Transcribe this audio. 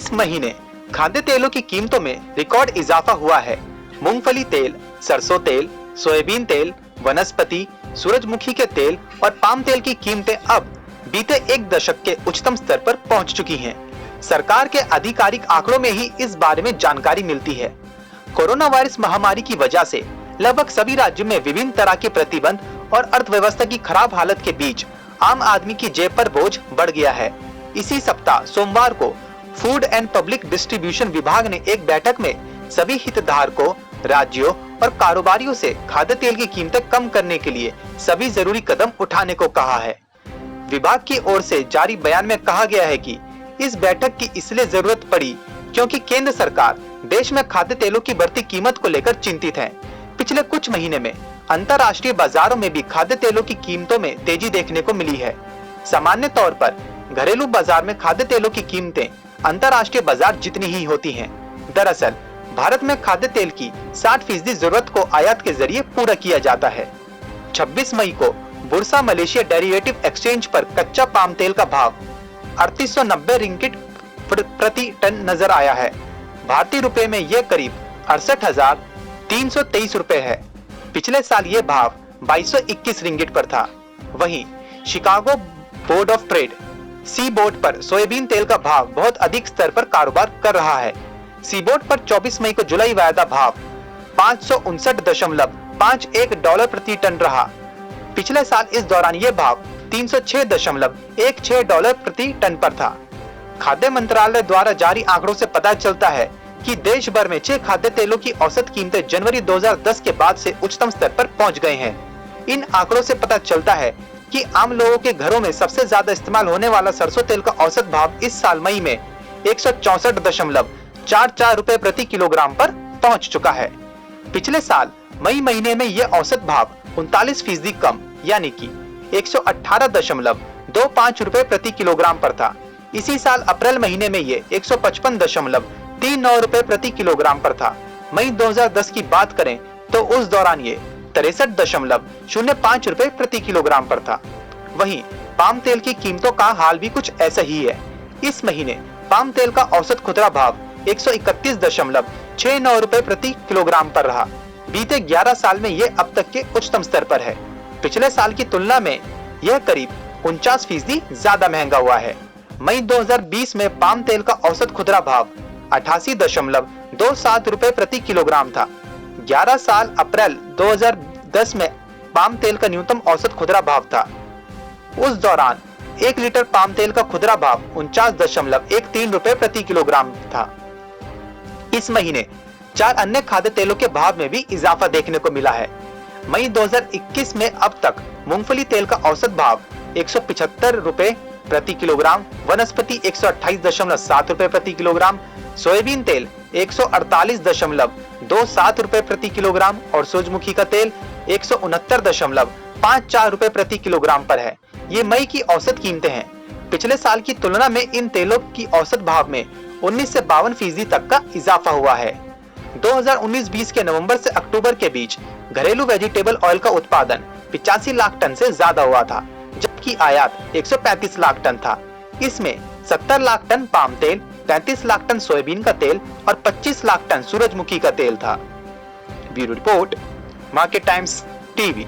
इस महीने खाद्य तेलों की कीमतों में रिकॉर्ड इजाफा हुआ है। मूंगफली तेल, सरसों तेल, सोयाबीन तेल, वनस्पति, सूरजमुखी के तेल और पाम तेल की कीमतें अब बीते एक दशक के उच्चतम स्तर पर पहुंच चुकी हैं। सरकार के आधिकारिक आंकड़ों में ही इस बारे में जानकारी मिलती है। कोरोना वायरस महामारी की वजह से लगभग सभी राज्यों में विभिन्न तरह के प्रतिबंध और अर्थव्यवस्था की खराब हालत के बीच आम आदमी की जेब पर बोझ बढ़ गया है। इसी सप्ताह सोमवार को फूड एंड पब्लिक डिस्ट्रीब्यूशन विभाग ने एक बैठक में सभी हितधारकों, राज्यों और कारोबारियों से खाद्य तेल की कीमतें कम करने के लिए सभी जरूरी कदम उठाने को कहा है। विभाग की ओर से जारी बयान में कहा गया है कि इस बैठक की इसलिए जरूरत पड़ी क्योंकि केंद्र सरकार देश में खाद्य तेलों की बढ़ती कीमत को लेकर चिंतित है। पिछले कुछ महीने में अंतर्राष्ट्रीय बाजारों में भी खाद्य तेलों की कीमतों में तेजी देखने को मिली है। सामान्य तौर पर घरेलू बाजार में खाद्य तेलों की कीमतें अंतर्राष्ट्रीय बाजार जितनी ही होती हैं। दरअसल भारत में खाद्य तेल की 60% जरूरत को आयात के जरिए पूरा किया जाता है। 26 मई को बुर्सा मलेशिया डेरिवेटिव एक्सचेंज पर कच्चा पाम तेल का भाव 3890 रिंगिट प्रति टन नजर आया है। भारतीय रुपए में यह करीब 68,323 रुपए है। पिछले साल यह भाव 2221 रिंगिट पर था। वहीं Chicago Board of Trade C board पर सोयाबीन तेल का भाव बहुत अधिक स्तर पर कारोबार कर रहा है। सी बोर्ड पर 24 मई को जुलाई वायदा भाव 559.51 डॉलर प्रति टन रहा। पिछले साल इस दौरान यह भाव 306.16 डॉलर प्रति टन पर था। खाद्य मंत्रालय द्वारा जारी आंकड़ों से पता चलता है कि देश भर में 6 खाद्य तेलों की औसत कीमतें जनवरी 2010 के बाद से उच्चतम स्तर पर पहुंच गए हैं। इन आंकड़ों से पता चलता है कि आम लोगों के घरों में सबसे ज्यादा इस्तेमाल होने वाला सरसों तेल का औसत भाव इस साल मई में 164.44 रुपए प्रति किलोग्राम पर पहुंच चुका है। पिछले साल मई महीने में यह औसत भाव 39% कम यानी कि 118.25 रुपए प्रति किलोग्राम पर था। इसी साल अप्रैल महीने में ये 155.39 रुपए प्रति किलोग्राम पर था। मई 2010 की बात करें तो उस दौरान ये 63.05 रुपए प्रति किलोग्राम पर था। वहीं पाम तेल की कीमतों का हाल भी कुछ ऐसा ही है। इस महीने पाम तेल का औसत खुदरा भाव 131.69 रुपए प्रति किलोग्राम पर रहा। बीते 11 साल में ये अब तक के उच्चतम स्तर पर है। पिछले साल की तुलना में यह करीब 49% ज्यादा महंगा हुआ है। मई 2020 में पाम तेल का औसत खुदरा भाव 88.27 रुपए प्रति किलोग्राम था। 11 साल अप्रैल 2010 में पाम तेल का न्यूनतम औसत खुदरा भाव था। उस दौरान 1 लीटर पाम तेल का खुदरा भाव 49.13 रुपए प्रति किलोग्राम था। इस महीने 4 अन्य खाद्य तेलों के भाव में भी इजाफा देखने को मिला है। मई 2021 में अब तक मूंगफली तेल का औसत भाव 175 रुपए प्रति किलोग्राम, वनस्पति 128.7 रुपए प्रति किलोग्राम, सोयाबीन तेल 148.27 रुपए प्रति किलोग्राम और सूरजमुखी का तेल 169.54 रुपए प्रति किलोग्राम पर है। ये मई की औसत कीमतें हैं। पिछले साल की तुलना में इन तेलों की औसत भाव में 19 से 52% तक का इजाफा हुआ है। 2019-20 के नवंबर से अक्टूबर के बीच घरेलू वेजिटेबल ऑयल का उत्पादन 85 लाख टन से ज्यादा हुआ था, जबकि आयात 135 लाख टन था। इसमें 70 लाख टन पाम तेल, 35 लाख टन सोयाबीन का तेल और 25 लाख टन सूरजमुखी का तेल था। Bureau report, market times TV.